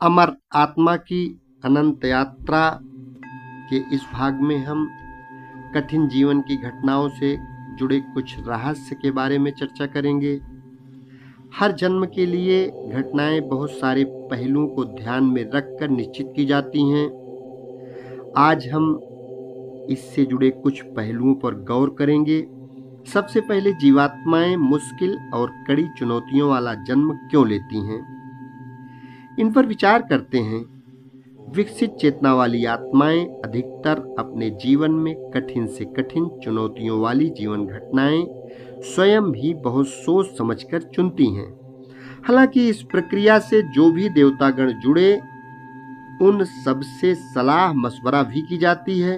अमर आत्मा की अनंत यात्रा के इस भाग में हम कठिन जीवन की घटनाओं से जुड़े कुछ रहस्य के बारे में चर्चा करेंगे। हर जन्म के लिए घटनाएं बहुत सारे पहलुओं को ध्यान में रखकर निश्चित की जाती हैं। आज हम इससे जुड़े कुछ पहलुओं पर गौर करेंगे। सबसे पहले, जीवात्माएं मुश्किल और कड़ी चुनौतियों वाला जन्म क्यों लेती हैं, इन पर विचार करते हैं। विकसित चेतना वाली आत्माएं अधिकतर अपने जीवन में कठिन से कठिन चुनौतियों वाली जीवन घटनाएं स्वयं भी बहुत सोच समझकर चुनती हैं। हालांकि इस प्रक्रिया से जो भी देवतागण जुड़े उन सबसे सलाह मशवरा भी की जाती है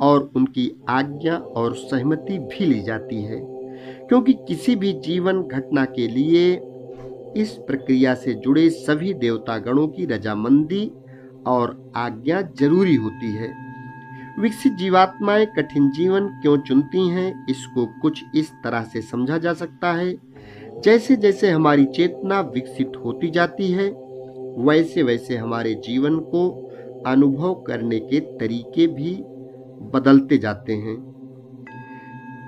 और उनकी आज्ञा और सहमति भी ली जाती है, क्योंकि किसी भी जीवन घटना के लिए इस प्रक्रिया से जुड़े सभी देवतागणों की रजामंदी और आज्ञा जरूरी होती है। विकसित जीवात्माएं कठिन जीवन क्यों चुनती हैं, इसको कुछ इस तरह से समझा जा सकता है। जैसे जैसे हमारी चेतना विकसित होती जाती है, वैसे वैसे हमारे जीवन को अनुभव करने के तरीके भी बदलते जाते हैं।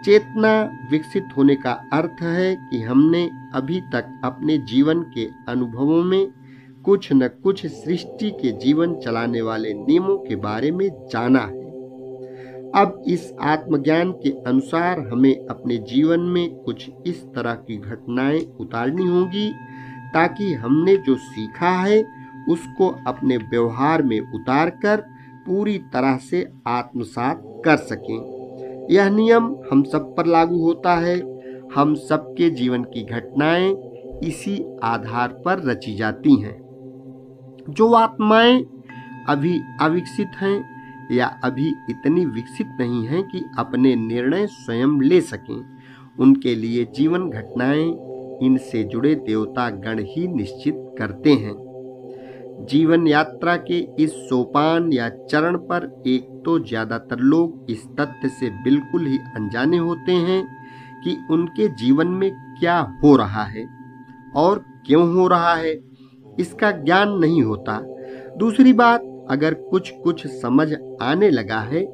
चेतना विकसित होने का अर्थ है कि हमने अभी तक अपने जीवन के अनुभवों में कुछ न कुछ सृष्टि के जीवन चलाने वाले नियमों के बारे में जाना है। अब इस आत्मज्ञान के अनुसार हमें अपने जीवन में कुछ इस तरह की घटनाएं उतारनी होंगी ताकि हमने जो सीखा है उसको अपने व्यवहार में उतारकर पूरी तरह से आत्मसात कर सकें। यह नियम हम सब पर लागू होता है। हम सबके जीवन की घटनाएं इसी आधार पर रची जाती हैं। जो आत्माएं अभी अविकसित हैं या अभी इतनी विकसित नहीं हैं कि अपने निर्णय स्वयं ले सकें, उनके लिए जीवन घटनाएं इनसे जुड़े देवता गण ही निश्चित करते हैं। जीवन यात्रा के इस सोपान या चरण पर एक तो ज्यादातर लोग इस तथ्य से बिल्कुल ही अनजाने होते हैं कि उनके जीवन में क्या हो रहा है और क्यों हो रहा है, इसका ज्ञान नहीं होता। दूसरी बात, अगर कुछ कुछ समझ आने लगा है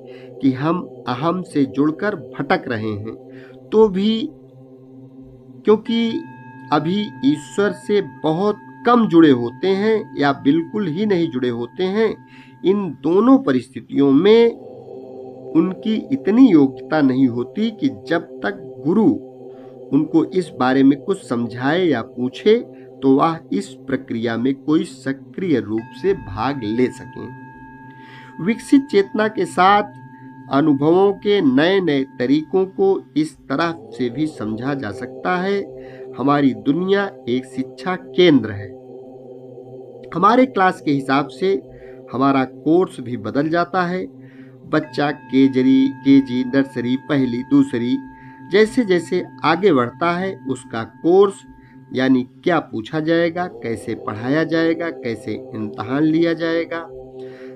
कि हम अहम से जुड़कर भटक रहे हैं, तो भी क्योंकि अभी ईश्वर से बहुत कम जुड़े होते हैं या बिल्कुल ही नहीं जुड़े होते हैं, इन दोनों परिस्थितियों में उनकी इतनी योग्यता नहीं होती कि जब तक गुरु उनको इस बारे में कुछ समझाए या पूछे तो वह इस प्रक्रिया में कोई सक्रिय रूप से भाग ले सकें। विकसित चेतना के साथ अनुभवों के नए नए तरीकों को इस तरह से भी समझा जा सकता है। हमारी दुनिया एक शिक्षा केंद्र है। हमारे क्लास के हिसाब से हमारा कोर्स भी बदल जाता है। बच्चा केजी, नर्सरी, पहली, दूसरी, जैसे जैसे आगे बढ़ता है उसका कोर्स यानी क्या पूछा जाएगा, कैसे पढ़ाया जाएगा, कैसे इम्तहान लिया जाएगा,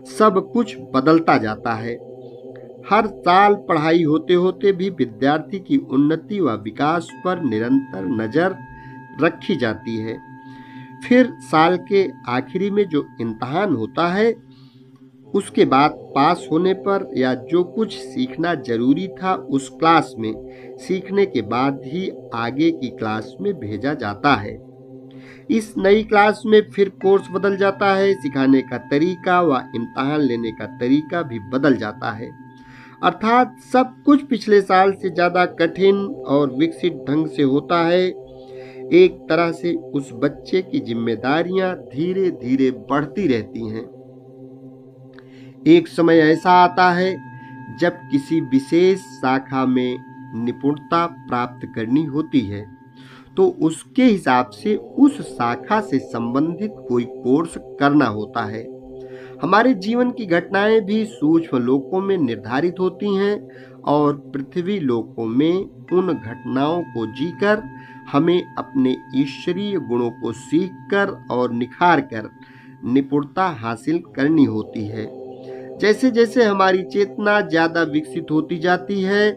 सब कुछ बदलता जाता है। हर साल पढ़ाई होते होते भी विद्यार्थी की उन्नति व विकास पर निरंतर नजर रखी जाती है। फिर साल के आखिरी में जो इम्तहान होता है उसके बाद पास होने पर या जो कुछ सीखना जरूरी था उस क्लास में सीखने के बाद ही आगे की क्लास में भेजा जाता है। इस नई क्लास में फिर कोर्स बदल जाता है, सिखाने का तरीका व इम्तहान लेने का तरीका भी बदल जाता है। अर्थात सब कुछ पिछले साल से ज्यादा कठिन और विकसित ढंग से होता है। एक तरह से उस बच्चे की जिम्मेदारियां धीरे धीरे बढ़ती रहती हैं। एक समय ऐसा आता है जब किसी विशेष शाखा में निपुणता प्राप्त करनी होती है, तो उसके हिसाब से उस शाखा से संबंधित कोई कोर्स करना होता है। हमारे जीवन की घटनाएं भी सूक्ष्म लोकों में निर्धारित होती हैं और पृथ्वी लोकों में उन घटनाओं को जीकर हमें अपने ईश्वरीय गुणों को सीखकर और निखार कर निपुणता हासिल करनी होती है। जैसे जैसे हमारी चेतना ज्यादा विकसित होती जाती है,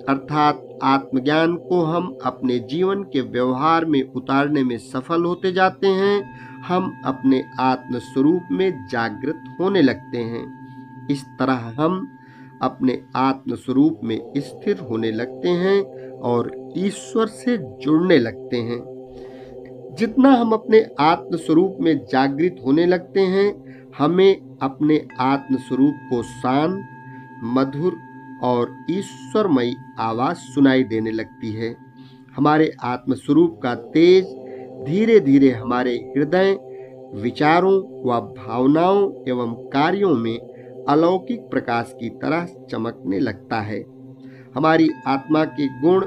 अर्थात आत्मज्ञान को हम अपने जीवन के व्यवहार में उतारने में सफल होते जाते हैं, हम अपने आत्म स्वरूप में जागृत होने लगते हैं। इस तरह हम अपने आत्म स्वरूप में स्थिर होने लगते हैं और ईश्वर से जुड़ने लगते हैं। जितना हम अपने आत्म स्वरूप में जागृत होने लगते हैं, हमें अपने आत्म स्वरूप को शांत, मधुर और ईश्वरमयी आवाज सुनाई देने लगती है। हमारे आत्म स्वरूप का तेज धीरे धीरे हमारे हृदय, विचारों व भावनाओं एवं कार्यों में अलौकिक प्रकाश की तरह चमकने लगता है। हमारी आत्मा के गुण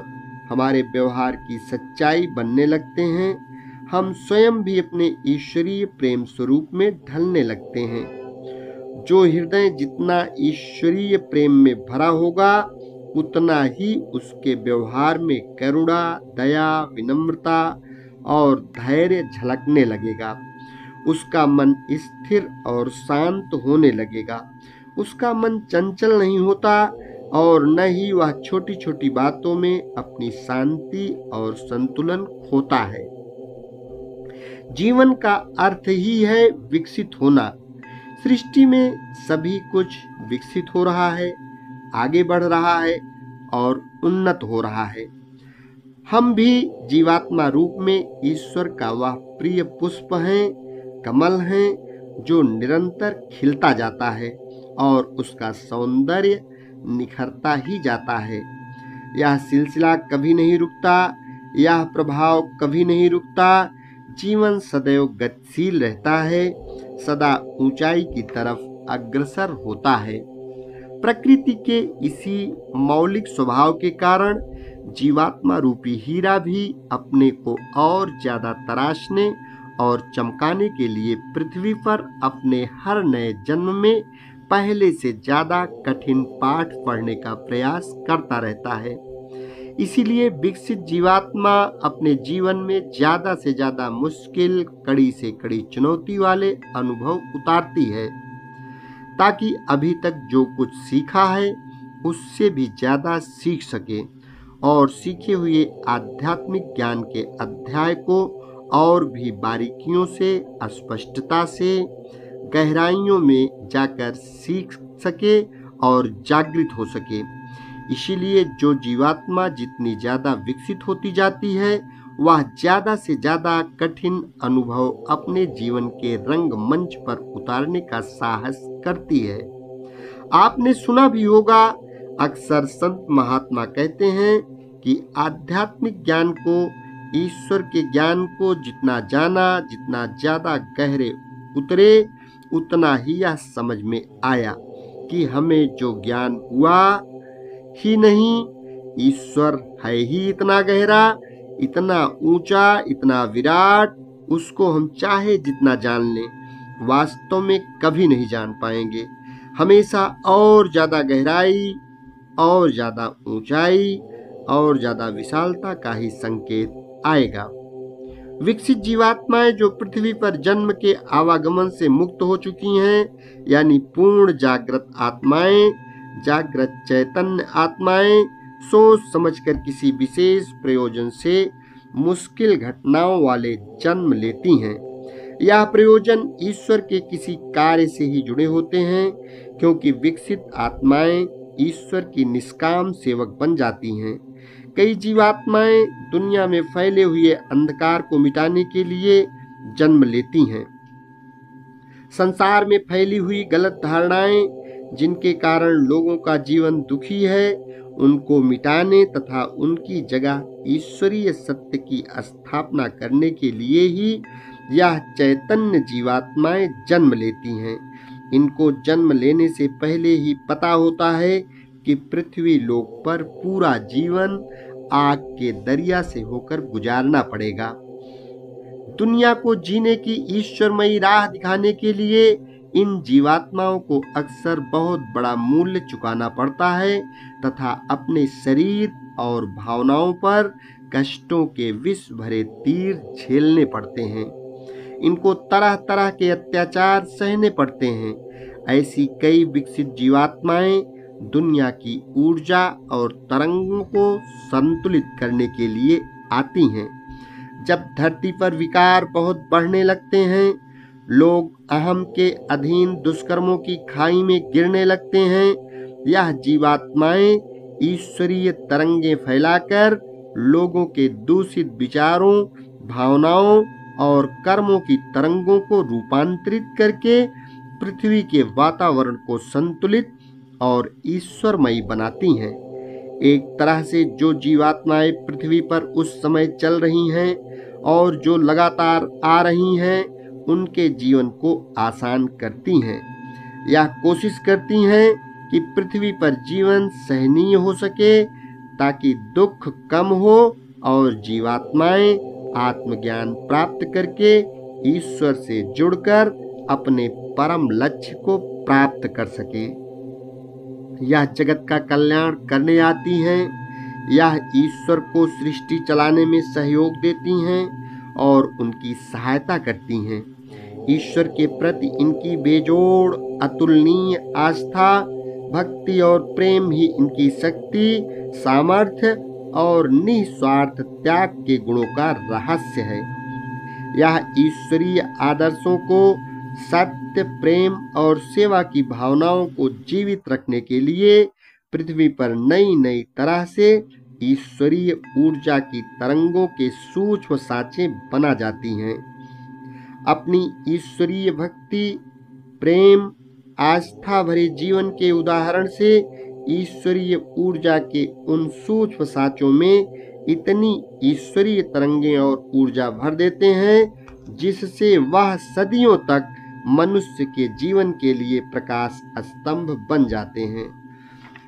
हमारे व्यवहार की सच्चाई बनने लगते हैं। हम स्वयं भी अपने ईश्वरीय प्रेम स्वरूप में ढलने लगते हैं। जो हृदय जितना ईश्वरीय प्रेम में भरा होगा, उतना ही उसके व्यवहार में करुणा, दया, विनम्रता और धैर्य झलकने लगेगा। उसका मन स्थिर और शांत होने लगेगा। उसका मन चंचल नहीं होता और न ही वह छोटी छोटी बातों में अपनी शांति और संतुलन खोता है। जीवन का अर्थ ही है विकसित होना। सृष्टि में सभी कुछ विकसित हो रहा है, आगे बढ़ रहा है और उन्नत हो रहा है। हम भी जीवात्मा रूप में ईश्वर का वह प्रिय पुष्प हैं, कमल हैं, जो निरंतर खिलता जाता है और उसका सौंदर्य निखरता ही जाता है। यह सिलसिला कभी नहीं रुकता, यह प्रभाव कभी नहीं रुकता। जीवन सदैव गतिशील रहता है, सदा ऊंचाई की तरफ अग्रसर होता है। प्रकृति के इसी मौलिक स्वभाव के कारण जीवात्मा रूपी हीरा भी अपने को और ज्यादा तराशने और चमकाने के लिए पृथ्वी पर अपने हर नए जन्म में पहले से ज्यादा कठिन पाठ पढ़ने का प्रयास करता रहता है। इसीलिए विकसित जीवात्मा अपने जीवन में ज्यादा से ज्यादा मुश्किल, कड़ी से कड़ी चुनौती वाले अनुभव उतारती है, ताकि अभी तक जो कुछ सीखा है उससे भी ज्यादा सीख सके और सीखे हुए आध्यात्मिक ज्ञान के अध्याय को और भी बारीकियों से, स्पष्टता से, गहराइयों में जाकर सीख सके और जागृत हो सके। इसीलिए जो जीवात्मा जितनी ज्यादा विकसित होती जाती है, वह ज्यादा से ज्यादा कठिन अनुभव अपने जीवन के रंग मंच पर उतारने का साहस करती है। आपने सुना भी होगा, अक्सर संत महात्मा कहते हैं कि आध्यात्मिक ज्ञान को, ईश्वर के ज्ञान को जितना जाना, जितना ज्यादा गहरे उतरे, उतना ही यह समझ में आया कि हमें जो ज्ञान हुआ ही नहीं, ईश्वर है ही इतना गहरा, इतना ऊंचा, इतना विराट, उसको हम चाहे जितना जान लें, वास्तव में कभी नहीं जान पाएंगे। हमेशा और ज्यादा गहराई, और ज्यादा ऊंचाई और ज्यादा विशालता का ही संकेत आएगा। विकसित जीवात्माएं जो पृथ्वी पर जन्म के आवागमन से मुक्त हो चुकी हैं, यानी पूर्ण जागृत आत्माएं, जागृत चैतन्य आत्माएं, सोच समझकर किसी विशेष प्रयोजन से मुश्किल घटनाओं वाले जन्म लेती हैं। यह प्रयोजन ईश्वर के किसी कार्य से ही जुड़े होते हैं, क्योंकि विकसित आत्माएं ईश्वर की निष्काम सेवक बन जाती हैं। कई जीवात्माएं दुनिया में फैले हुए अंधकार को मिटाने के लिए जन्म लेती हैं। संसार में फैली हुई गलत धारणाएं जिनके कारण लोगों का जीवन दुखी है, उनको मिटाने तथा उनकी जगह ईश्वरीय सत्य की स्थापना करने के लिए ही यह चैतन्य जीवात्माएं जन्म लेती हैं। इनको जन्म लेने से पहले ही पता होता है कि पृथ्वी लोक पर पूरा जीवन आग के दरिया से होकर गुजारना पड़ेगा। दुनिया को जीने की ईश्वरमयी राह दिखाने के लिए इन जीवात्माओं को अक्सर बहुत बड़ा मूल्य चुकाना पड़ता है तथा अपने शरीर और भावनाओं पर कष्टों के विष भरे तीर झेलने पड़ते हैं। इनको तरह तरह के अत्याचार सहने पड़ते हैं। ऐसी कई विकसित जीवात्माएं दुनिया की ऊर्जा और तरंगों को संतुलित करने के लिए आती हैं। जब धरती पर विकार बहुत बढ़ने लगते हैं, लोग अहम के अधीन दुष्कर्मों की खाई में गिरने लगते हैं, यह जीवात्माएं ईश्वरीय तरंगें फैलाकर लोगों के दूषित विचारों, भावनाओं और कर्मों की तरंगों को रूपांतरित करके पृथ्वी के वातावरण को संतुलित और ईश्वरमयी बनाती हैं। एक तरह से जो जीवात्माएं पृथ्वी पर उस समय चल रही हैं और जो लगातार आ रही हैं, उनके जीवन को आसान करती हैं। यह कोशिश करती हैं कि पृथ्वी पर जीवन सहनीय हो सके, ताकि दुख कम हो और जीवात्माएं आत्मज्ञान प्राप्त करके ईश्वर से जुड़कर अपने परम लक्ष्य को प्राप्त कर सके। यह जगत का कल्याण करने आती हैं। यह ईश्वर को सृष्टि चलाने में सहयोग देती हैं और उनकी सहायता करती हैं। ईश्वर के प्रति इनकी बेजोड़ अतुलनीय आस्था, भक्ति और प्रेम ही इनकी शक्ति, सामर्थ्य और निस्वार्थ त्याग के गुणों का रहस्य है। यह ईश्वरीय आदर्शों को, सत्य, प्रेम और सेवा की भावनाओं को जीवित रखने के लिए पृथ्वी पर नई नई तरह से ईश्वरीय ऊर्जा की तरंगों के सूक्ष्म सांचे बना जाती हैं। अपनी ईश्वरीय भक्ति, प्रेम, आस्था भरे जीवन के उदाहरण से ईश्वरीय ऊर्जा के उन सूक्ष्म सांचों में इतनी ईश्वरीय तरंगें और ऊर्जा भर देते हैं, जिससे वह सदियों तक मनुष्य के जीवन के लिए प्रकाश स्तंभ बन जाते हैं।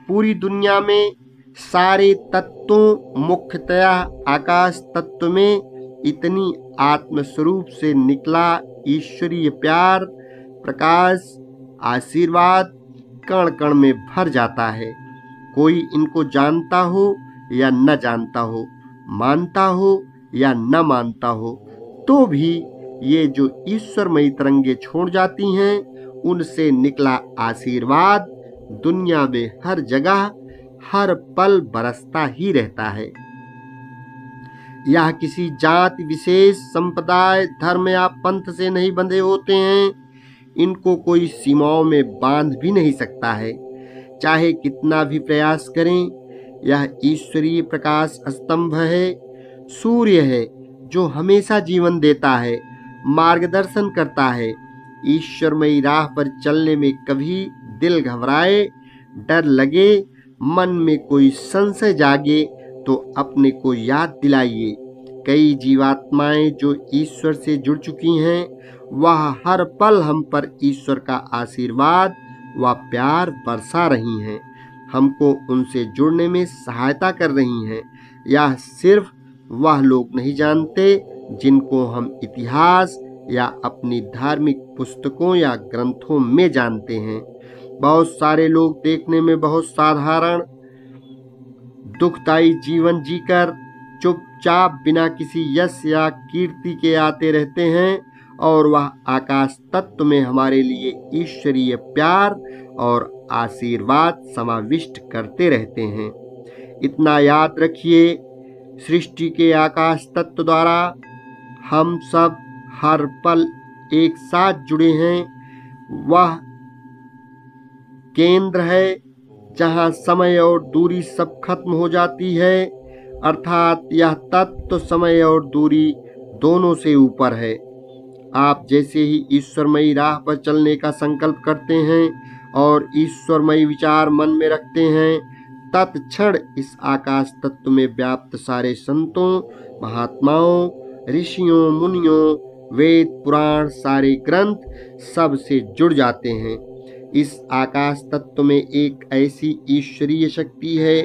पूरी दुनिया में सारे तत्वों, मुख्यतया आकाश तत्व में इतनी आत्मस्वरूप से निकला ईश्वरीय प्यार, प्रकाश, आशीर्वाद कण कण में भर जाता है। कोई इनको जानता हो या न जानता हो, मानता हो या न मानता हो, तो भी ये जो ईश्वरमयी तरंगे छोड़ जाती हैं, उनसे निकला आशीर्वाद दुनिया में हर जगह, हर पल बरसता ही रहता है। यह किसी जाति विशेष, संप्रदाय, धर्म या पंथ से नहीं बंधे होते हैं। इनको कोई सीमाओं में बांध भी नहीं सकता है, चाहे कितना भी प्रयास करें। यह ईश्वरीय प्रकाश स्तंभ है, सूर्य है जो हमेशा जीवन देता है, मार्गदर्शन करता है। ईश्वरमयी राह पर चलने में कभी दिल घबराए, डर लगे, मन में कोई संशय जागे तो अपने को याद दिलाइए। कई जीवात्माएं जो ईश्वर से जुड़ चुकी हैं, वह हर पल हम पर ईश्वर का आशीर्वाद व प्यार बरसा रही हैं, हमको उनसे जुड़ने में सहायता कर रही हैं। यह सिर्फ वह लोग नहीं जानते जिनको हम इतिहास या अपनी धार्मिक पुस्तकों या ग्रंथों में जानते हैं। बहुत सारे लोग देखने में बहुत साधारण, दुखदायी जीवन जीकर चुपचाप बिना किसी यश या कीर्ति के आते रहते हैं, और वह आकाश तत्व में हमारे लिए ईश्वरीय प्यार और आशीर्वाद समाविष्ट करते रहते हैं। इतना याद रखिए, सृष्टि के आकाश तत्व द्वारा हम सब हर पल एक साथ जुड़े हैं। वह केंद्र है जहां समय और दूरी सब खत्म हो जाती है, अर्थात यह तत्व समय और दूरी दोनों से ऊपर है। आप जैसे ही ईश्वरमयी राह पर चलने का संकल्प करते हैं और ईश्वरमयी विचार मन में रखते हैं, तत्क्षण इस आकाश तत्व में व्याप्त सारे संतों, महात्माओं, ऋषियों, मुनियों, वेद, पुराण, सारे ग्रंथ सब से जुड़ जाते हैं। इस आकाश तत्व में एक ऐसी ईश्वरीय शक्ति है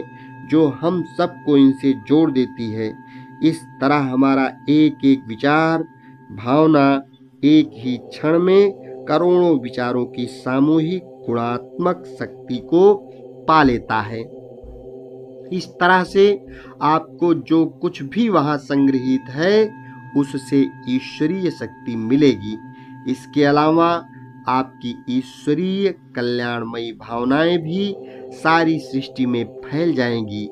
जो हम सबको इनसे जोड़ देती है। इस तरह हमारा एक एक विचार, भावना एक ही क्षण में करोड़ों विचारों की सामूहिक गुणात्मक शक्ति को पा लेता है। इस तरह से आपको जो कुछ भी वहां संग्रहित है, उससे ईश्वरीय शक्ति मिलेगी। इसके अलावा आपकी ईश्वरीय कल्याणमयी भावनाएं भी सारी सृष्टि में फैल जाएंगी।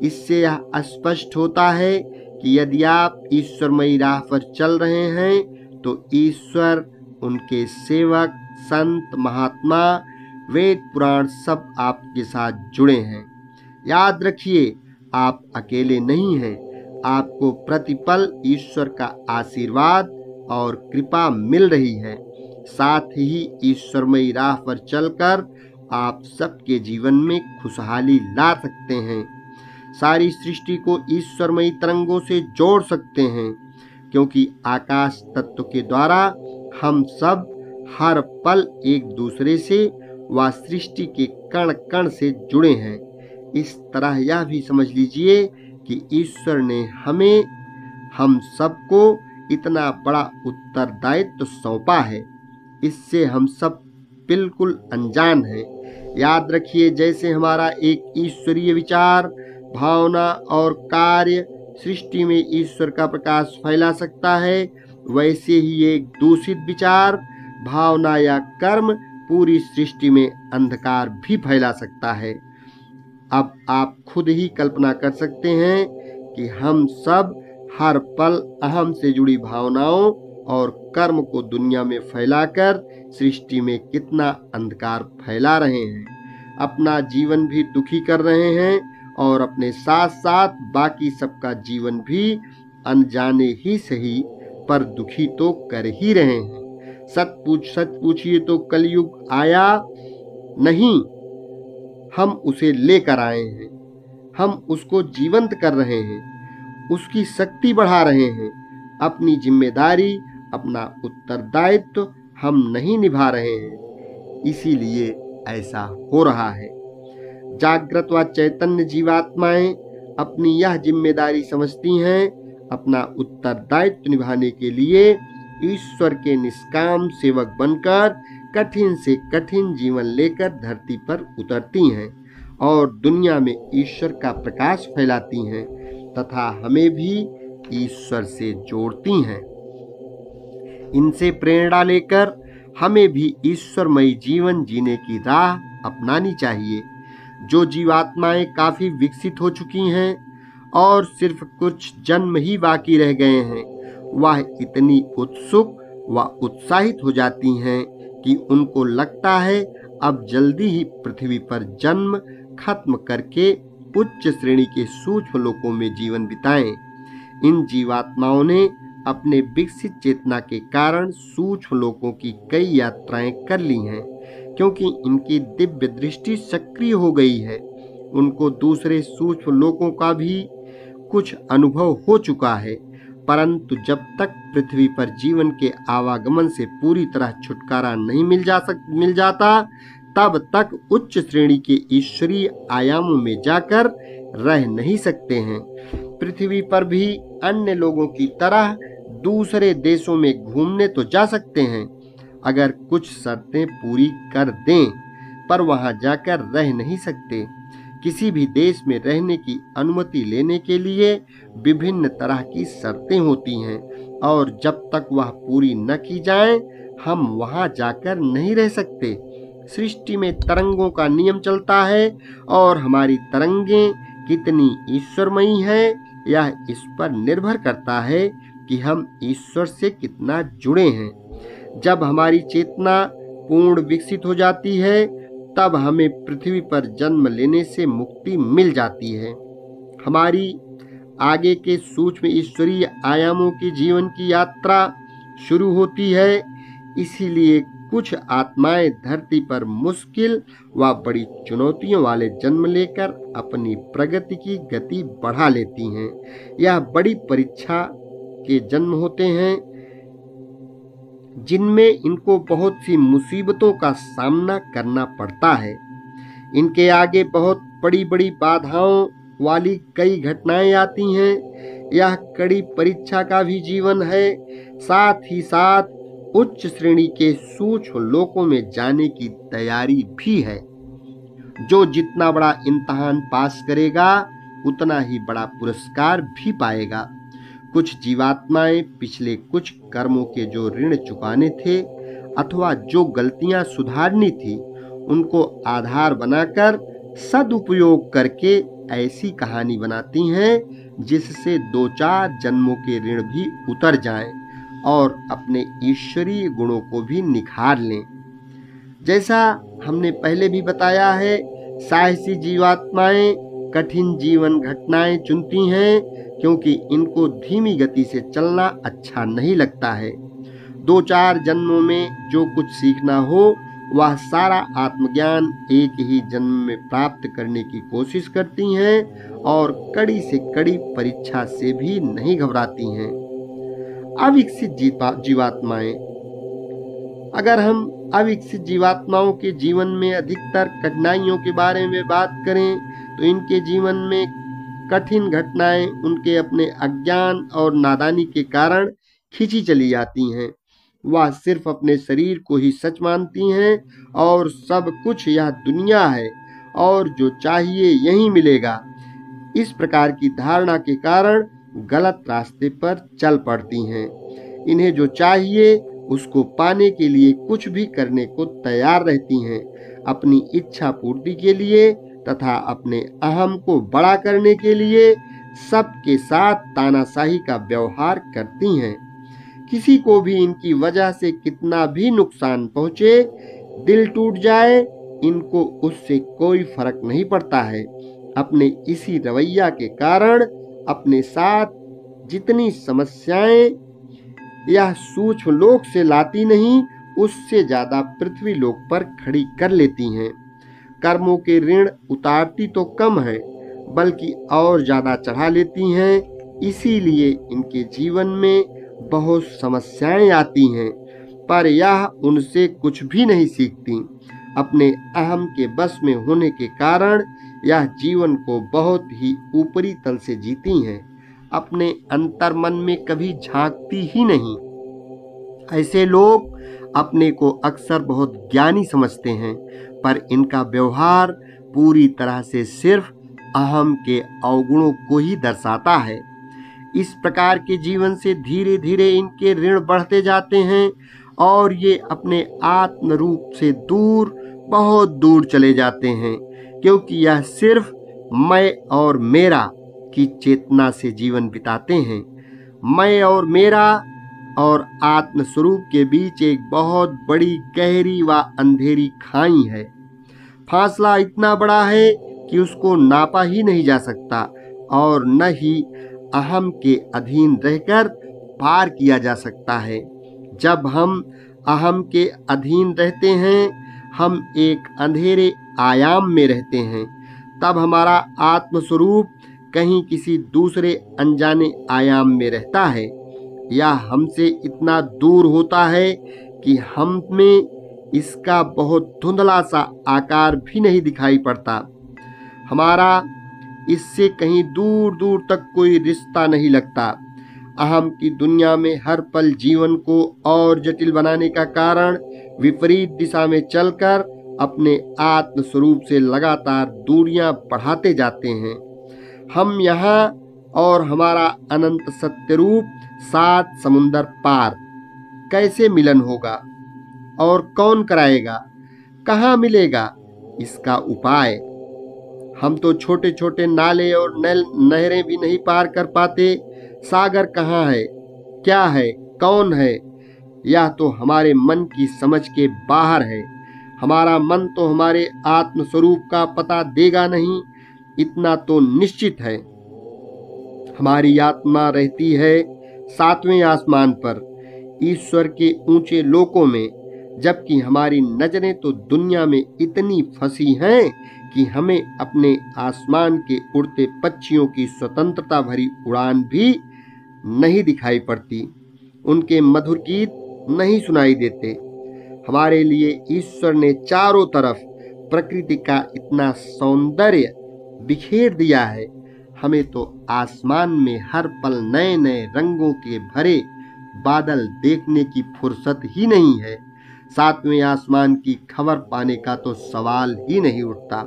इससे यह स्पष्ट होता है कि यदि आप ईश्वरमयी राह पर चल रहे हैं तो ईश्वर, उनके सेवक, संत, महात्मा, वेद, पुराण सब आपके साथ जुड़े हैं। याद रखिए, आप अकेले नहीं हैं। आपको प्रतिपल ईश्वर का आशीर्वाद और कृपा मिल रही है। साथ ही ईश्वरमयी राह पर चलकर आप सबके जीवन में खुशहाली ला सकते हैं। सारी सृष्टि को ईश्वरमयी तरंगों से जोड़ सकते हैं, क्योंकि आकाश तत्व के द्वारा हम सब हर पल एक दूसरे से व सृष्टि के कण कण से जुड़े हैं। इस तरह यह भी समझ लीजिए कि ईश्वर ने हम सबको इतना बड़ा उत्तरदायित्व सौंपा है। इससे हम सब बिल्कुल अनजान हैं। याद रखिए, जैसे हमारा एक ईश्वरीय विचार, भावना और कार्य सृष्टि में ईश्वर का प्रकाश फैला सकता है, वैसे ही एक दूषित विचार, भावना या कर्म पूरी सृष्टि में अंधकार भी फैला सकता है। अब आप खुद ही कल्पना कर सकते हैं कि हम सब हर पल अहम से जुड़ी भावनाओं और कर्म को दुनिया में फैलाकर सृष्टि में कितना अंधकार फैला रहे हैं। अपना जीवन भी दुखी कर रहे हैं और अपने साथ साथ बाकी सबका जीवन भी अनजाने ही सही पर दुखी तो कर ही रहे हैं। सच पूछिए तो कलयुग आया नहीं, हम उसे लेकर आए हैं। हम उसको जीवंत कर रहे हैं, उसकी शक्ति बढ़ा रहे हैं। अपनी जिम्मेदारी, अपना उत्तरदायित्व हम नहीं निभा रहे हैं, इसीलिए ऐसा हो रहा है। जागृत व चैतन्य जीवात्माएं अपनी यह जिम्मेदारी समझती हैं। अपना उत्तरदायित्व निभाने के लिए ईश्वर के निष्काम सेवक बनकर कठिन से कठिन जीवन लेकर धरती पर उतरती हैं और दुनिया में ईश्वर का प्रकाश फैलाती हैं तथा हमें भी ईश्वर से जोड़ती हैं। इनसे प्रेरणा लेकर हमें भी ईश्वरमयी जीवन जीने की राह अपनानी चाहिए। जो जीवात्माएं काफी विकसित हो चुकी हैं और सिर्फ कुछ जन्म ही बाकी रह गए हैं, वह इतनी उत्सुक व उत्साहित हो जाती हैं कि उनको लगता है अब जल्दी ही पृथ्वी पर जन्म खत्म करके उच्च श्रेणी के सूक्ष्म लोकों में जीवन बिताएं। इन जीवात्माओं ने अपने विकसित चेतना के कारण सूक्ष्म लोकों की कई यात्राएं कर ली हैं, क्योंकि इनकी दिव्य दृष्टि सक्रिय हो गई है। उनको दूसरे सूक्ष्म लोकों का भी कुछ अनुभव हो चुका है, परंतु जब तक पृथ्वी पर जीवन के आवागमन से पूरी तरह छुटकारा नहीं मिल जाता, तब तक उच्च श्रेणी के ईश्वरीय आयामों में जाकर रह नहीं सकते हैं। पृथ्वी पर भी अन्य लोगों की तरह दूसरे देशों में घूमने तो जा सकते हैं, अगर कुछ शर्तें पूरी कर दें, पर वहां जाकर रह नहीं सकते। किसी भी देश में रहने की अनुमति लेने के लिए विभिन्न तरह की शर्तें होती हैं और जब तक वह पूरी न की जाएं, हम वहां जाकर नहीं रह सकते। सृष्टि में तरंगों का नियम चलता है और हमारी तरंगें कितनी ईश्वरमयी हैं, यह इस पर निर्भर करता है कि हम ईश्वर से कितना जुड़े हैं। जब हमारी चेतना पूर्ण विकसित हो जाती है, तब हमें पृथ्वी पर जन्म लेने से मुक्ति मिल जाती है। हमारी आगे के सूक्ष्म ईश्वरीय आयामों की जीवन की यात्रा शुरू होती है। इसीलिए कुछ आत्माएं धरती पर मुश्किल व बड़ी चुनौतियों वाले जन्म लेकर अपनी प्रगति की गति बढ़ा लेती हैं। यह बड़ी परीक्षा के जन्म होते हैं, जिनमें इनको बहुत सी मुसीबतों का सामना करना पड़ता है। इनके आगे बहुत बड़ी बड़ी बाधाओं वाली कई घटनाएं आती हैं। यह कड़ी परीक्षा का भी जीवन है। साथ ही साथ उच्च श्रेणी के सूक्ष्म लोकों में जाने की तैयारी भी है। जो जितना बड़ा इम्तिहान पास करेगा, उतना ही बड़ा पुरस्कार भी पाएगा। कुछ जीवात्माएं पिछले कुछ कर्मों के जो ऋण चुकाने थे अथवा जो गलतियां सुधारनी थी, उनको आधार बनाकर सदुपयोग करके ऐसी कहानी बनाती हैं जिससे 2-4 जन्मों के ऋण भी उतर जाएं और अपने ईश्वरीय गुणों को भी निखार लें। जैसा हमने पहले भी बताया है, साहसी जीवात्माएं कठिन जीवन घटनाएं चुनती हैं क्योंकि इनको धीमी गति से चलना अच्छा नहीं लगता है। 2-4 जन्मों में जो कुछ सीखना हो वह सारा आत्मज्ञान एक ही जन्म में प्राप्त करने की कोशिश करती हैं और कड़ी से कड़ी परीक्षा से भी नहीं घबराती हैं। अविकसित जीवात्माएं, अगर हम अविकसित जीवात्माओं के जीवन में अधिकतर कठिनाइयों के बारे में बात करें तो इनके जीवन में कठिन घटनाएं उनके अपने अज्ञान और नादानी के कारण खींची चली जाती हैं। वह सिर्फ अपने शरीर को ही सच मानती हैं और सब कुछ यह दुनिया है और जो चाहिए यही मिलेगा। इस प्रकार की धारणा के कारण गलत रास्ते पर चल पड़ती हैं। इन्हें जो चाहिए उसको पाने के लिए कुछ भी करने को तैयार रहती हैं। अपनी इच्छा पूर्ति के लिए तथा अपने अहम को बड़ा करने के लिए सबके साथ तानाशाही का व्यवहार करती हैं। किसी को भी इनकी वजह से कितना भी नुकसान पहुंचे, दिल टूट जाए, इनको उससे कोई फर्क नहीं पड़ता है। अपने इसी रवैया के कारण अपने साथ जितनी समस्याएं यह सूक्ष्म लोक से लाती नहीं, उससे ज्यादा पृथ्वी लोक पर खड़ी कर लेती हैं। कर्मों के ऋण उतारती तो कम है बल्कि और ज्यादा चढ़ा लेती हैं। इसीलिए इनके जीवन में बहुत समस्याएं आती हैं, पर यह उनसे कुछ भी नहीं सीखती। अपने अहम के बस में होने के कारण यह जीवन को बहुत ही ऊपरी तल से जीती हैं। अपने अंतर्मन में कभी झांकती ही नहीं। ऐसे लोग अपने को अक्सर बहुत ज्ञानी समझते हैं, पर इनका व्यवहार पूरी तरह से सिर्फ अहम के अवगुणों को ही दर्शाता है। इस प्रकार के जीवन से धीरे धीरे इनके ऋण बढ़ते जाते हैं और ये अपने आत्म रूप से दूर, बहुत दूर चले जाते हैं, क्योंकि यह सिर्फ मैं और मेरा की चेतना से जीवन बिताते हैं। मैं और मेरा और आत्म स्वरूप के बीच एक बहुत बड़ी गहरी व अंधेरी खाई है। फासला इतना बड़ा है कि उसको नापा ही नहीं जा सकता और न ही अहम के अधीन रहकर पार किया जा सकता है। जब हम अहम के अधीन रहते हैं, हम एक अंधेरे आयाम में रहते हैं। तब हमारा आत्म स्वरूप कहीं किसी दूसरे अनजाने आयाम में रहता है या हमसे इतना दूर होता है कि हम में इसका बहुत धुंधला सा आकार भी नहीं दिखाई पड़ता। हमारा इससे कहीं दूर दूर तक कोई रिश्ता नहीं लगता। अहम की दुनिया में हर पल जीवन को और जटिल बनाने का कारण विपरीत दिशा में चलकर अपने आत्म स्वरूप से लगातार दूरियां बढ़ाते जाते हैं। हम यहाँ और हमारा अनंत सत्य रूप 7 समुंदर पार कैसे मिलन होगा और कौन कराएगा, कहाँ मिलेगा इसका उपाय? हम तो छोटे छोटे नाले और नहरें भी नहीं पार कर पाते। सागर कहाँ है, क्या है, कौन है, यह तो हमारे मन की समझ के बाहर है। हमारा मन तो हमारे आत्म स्वरूप का पता देगा नहीं, इतना तो निश्चित है। हमारी आत्मा रहती है 7वें आसमान पर, ईश्वर के ऊंचे लोकों में, जबकि हमारी नजरें तो दुनिया में इतनी फंसी हैं कि हमें अपने आसमान के उड़ते पक्षियों की स्वतंत्रता भरी उड़ान भी नहीं दिखाई पड़ती, उनके मधुर गीत नहीं सुनाई देते। हमारे लिए ईश्वर ने चारों तरफ प्रकृति का इतना सौंदर्य बिखेर दिया है, हमें तो आसमान में हर पल नए नए रंगों के भरे बादल देखने की फुर्सत ही नहीं है। 7वें आसमान की खबर पाने का तो सवाल ही नहीं उठता।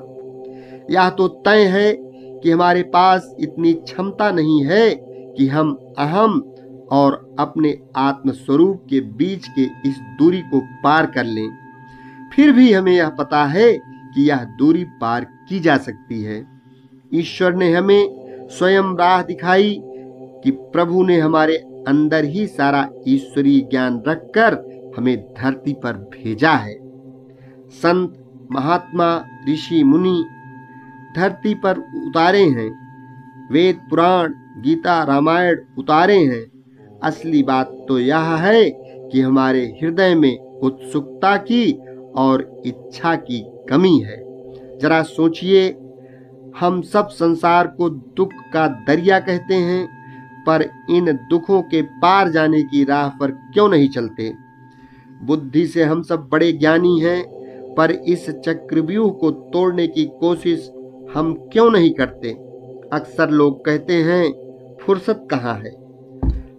यह तो तय है कि हमारे पास इतनी क्षमता नहीं है कि हम अहम और अपने आत्म स्वरूप के बीच के इस दूरी को पार कर लें। फिर भी हमें यह पता है कि यह दूरी पार की जा सकती है। ईश्वर ने हमें स्वयं राह दिखाई कि प्रभु ने हमारे अंदर ही सारा ईश्वरीय ज्ञान रखकर हमें धरती पर भेजा है। संत, महात्मा, ऋषि, मुनि धरती पर उतारे हैं, वेद, पुराण, गीता, रामायण उतारे हैं। असली बात तो यह है कि हमारे हृदय में उत्सुकता की और इच्छा की कमी है। जरा सोचिए, हम सब संसार को दुख का दरिया कहते हैं, पर इन दुखों के पार जाने की राह पर क्यों नहीं चलते? बुद्धि से हम सब बड़े ज्ञानी हैं, पर इस चक्रव्यूह को तोड़ने की कोशिश हम क्यों नहीं करते? अक्सर लोग कहते हैं, फुर्सत कहाँ है?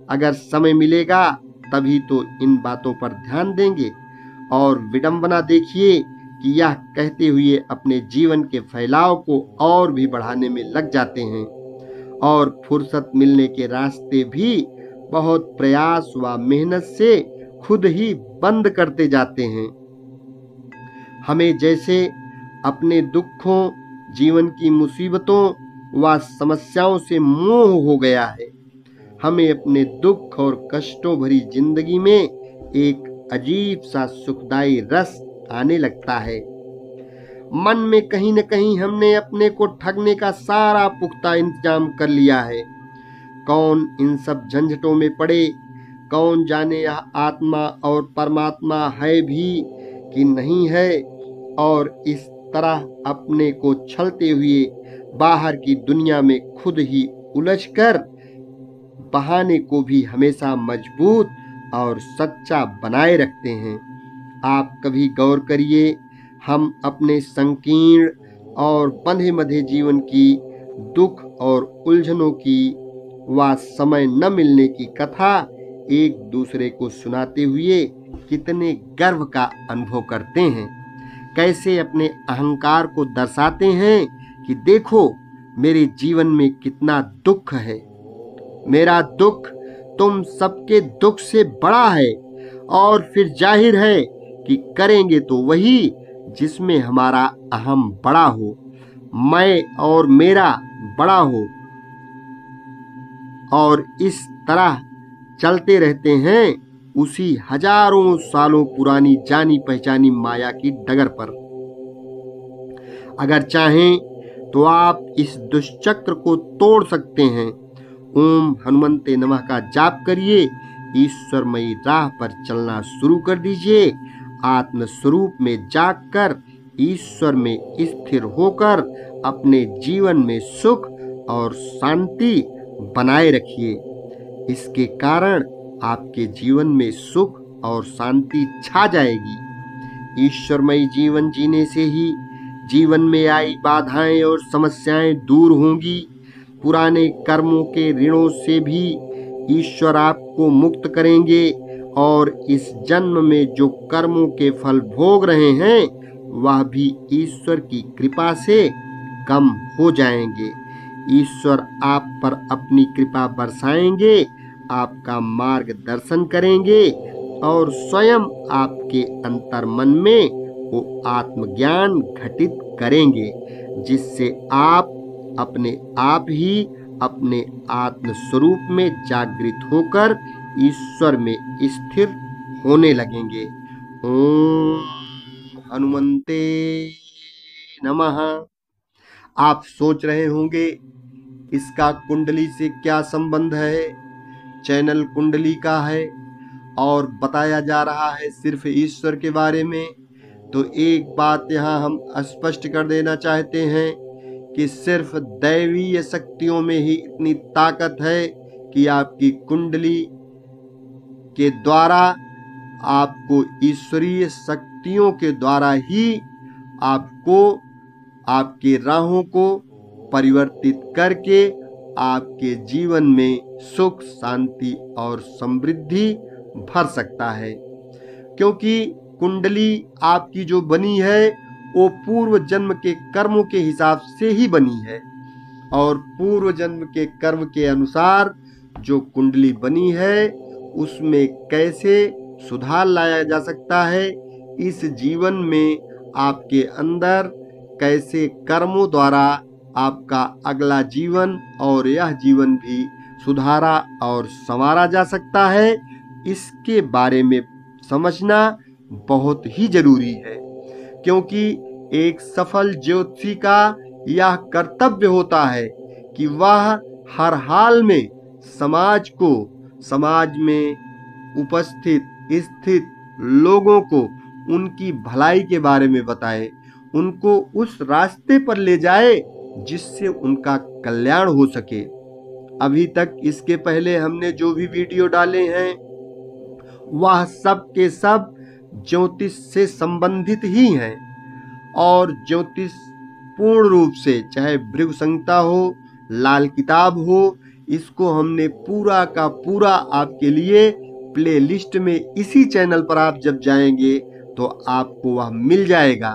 अगर समय मिलेगा तभी तो इन बातों पर ध्यान देंगे। और विडंबना देखिए कि यह कहते हुए अपने जीवन के फैलाव को और भी बढ़ाने में लग जाते हैं और फुर्सत मिलने के रास्ते भी बहुत प्रयास व मेहनत से खुद ही बंद करते जाते हैं। हमें जैसे अपने दुखों, जीवन की मुसीबतों व समस्याओं से मोह हो गया है। हमें अपने दुख और कष्टों भरी जिंदगी में एक अजीब सा सुखदायी रस आने लगता है। मन में कहीं न कहीं हमने अपने को ठगने का सारा पुख्ता इंतजाम कर लिया है। कौन इन सब झंझटों में पड़े? कौन जाने यह आत्मा और परमात्मा है भी कि नहीं है? और इस तरह अपने को छलते हुए बाहर की दुनिया में खुद ही उलझकर बहाने को भी हमेशा मजबूत और सच्चा बनाए रखते हैं। आप कभी गौर करिए, हम अपने संकीर्ण और बंधे बंधे जीवन की दुख और उलझनों की व समय न मिलने की कथा एक दूसरे को सुनाते हुए कितने गर्व का अनुभव करते हैं। कैसे अपने अहंकार को दर्शाते हैं कि देखो मेरे जीवन में कितना दुख है, मेरा दुख तुम सबके दुख से बड़ा है। और फिर जाहिर है कि करेंगे तो वही जिसमें हमारा अहम बड़ा हो, मैं और मेरा बड़ा हो। और इस तरह चलते रहते हैं उसी हजारों सालों पुरानी जानी पहचानी माया की डगर पर। अगर चाहें तो आप इस दुष्चक्र को तोड़ सकते हैं। ओम हनुमंते नमः का जाप करिए, ईश्वरमयी राह पर चलना शुरू कर दीजिए। आत्म स्वरूप में जागकर ईश्वर में स्थिर होकर अपने जीवन में सुख और शांति बनाए रखिए। इसके कारण आपके जीवन में सुख और शांति छा जाएगी। ईश्वरमयी जीवन जीने से ही जीवन में आई बाधाएं और समस्याएं दूर होंगी। पुराने कर्मों के ऋणों से भी ईश्वर आपको मुक्त करेंगे और इस जन्म में जो कर्मों के फल भोग रहे हैं वह भी ईश्वर की कृपा से कम हो जाएंगे। ईश्वर आप पर अपनी कृपा बरसाएंगे, आपका मार्गदर्शन करेंगे और स्वयं आपके अंतर्मन में वो आत्मज्ञान घटित करेंगे, जिससे आप अपने आप ही अपने आत्म स्वरूप में जागृत होकर ईश्वर में स्थिर होने लगेंगे। ओम हनुमंते नमः। आप सोच रहे होंगे इसका कुंडली से क्या संबंध है? चैनल कुंडली का है और बताया जा रहा है सिर्फ ईश्वर के बारे में। तो एक बात यहाँ हम स्पष्ट कर देना चाहते हैं कि सिर्फ दैवीय शक्तियों में ही इतनी ताकत है कि आपकी कुंडली के द्वारा आपको ईश्वरीय शक्तियों के द्वारा ही आपको आपके राहों को परिवर्तित करके आपके जीवन में सुख, शांति और समृद्धि भर सकता है। क्योंकि कुंडली आपकी जो बनी है वो पूर्व जन्म के कर्मों के हिसाब से ही बनी है और पूर्व जन्म के कर्म के अनुसार जो कुंडली बनी है उसमें कैसे सुधार लाया जा सकता है। इस जीवन में आपके अंदर कैसे कर्मों द्वारा आपका अगला जीवन और यह जीवन भी सुधारा और संवारा जा सकता है, इसके बारे में समझना बहुत ही जरूरी है। क्योंकि एक सफल ज्योतिषी का यह कर्तव्य होता है कि वह हर हाल में समाज में उपस्थित स्थित लोगों को उनकी भलाई के बारे में बताए, उनको उस रास्ते पर ले जाए जिससे उनका कल्याण हो सके। अभी तक इसके पहले हमने जो भी वीडियो डाले हैं वह सब के सब ज्योतिष से संबंधित ही हैं, और ज्योतिष पूर्ण रूप से, चाहे भृगु संहिता हो, लाल किताब हो, इसको हमने पूरा का पूरा आपके लिए प्लेलिस्ट में इसी चैनल पर आप जब जाएंगे तो आपको वह मिल जाएगा।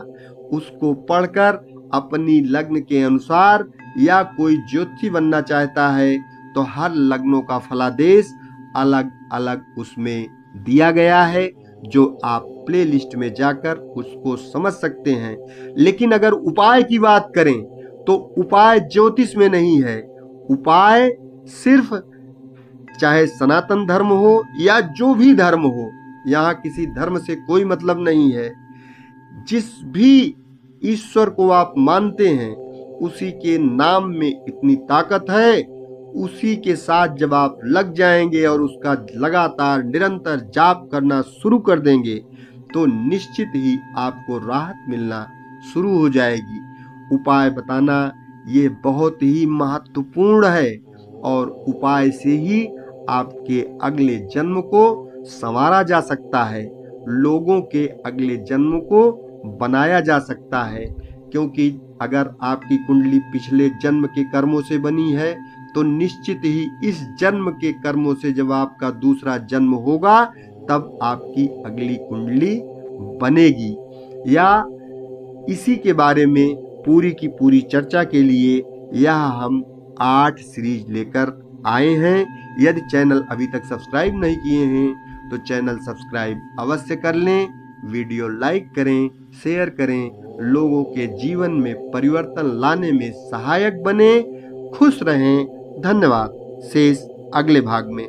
उसको पढ़कर अपनी लग्न के अनुसार, या कोई ज्योतिषी बनना चाहता है तो हर लग्नों का फलादेश अलग अलग उसमें दिया गया है, जो आप प्लेलिस्ट में जाकर उसको समझ सकते हैं। लेकिन अगर उपाय की बात करें तो उपाय ज्योतिष में नहीं है। उपाय सिर्फ, चाहे सनातन धर्म हो या जो भी धर्म हो, यहाँ किसी धर्म से कोई मतलब नहीं है। जिस भी ईश्वर को आप मानते हैं उसी के नाम में इतनी ताकत है, उसी के साथ जब आप लग जाएंगे और उसका लगातार निरंतर जाप करना शुरू कर देंगे तो निश्चित ही आपको राहत मिलना शुरू हो जाएगी। उपाय बताना ये बहुत ही महत्वपूर्ण है, और उपाय से ही आपके अगले जन्म को संवारा जा सकता है, लोगों के अगले जन्म को बनाया जा सकता है। क्योंकि अगर आपकी कुंडली पिछले जन्म के कर्मों से बनी है तो निश्चित ही इस जन्म के कर्मों से जब आपका दूसरा जन्म होगा तब आपकी अगली कुंडली बनेगी। या इसी के बारे में पूरी की पूरी चर्चा के लिए यह हम 8 सीरीज लेकर आए हैं। यदि चैनल अभी तक सब्सक्राइब नहीं किए हैं तो चैनल सब्सक्राइब अवश्य कर लें, वीडियो लाइक करें, शेयर करें, लोगों के जीवन में परिवर्तन लाने में सहायक बने। खुश रहें। धन्यवाद। शेष अगले भाग में।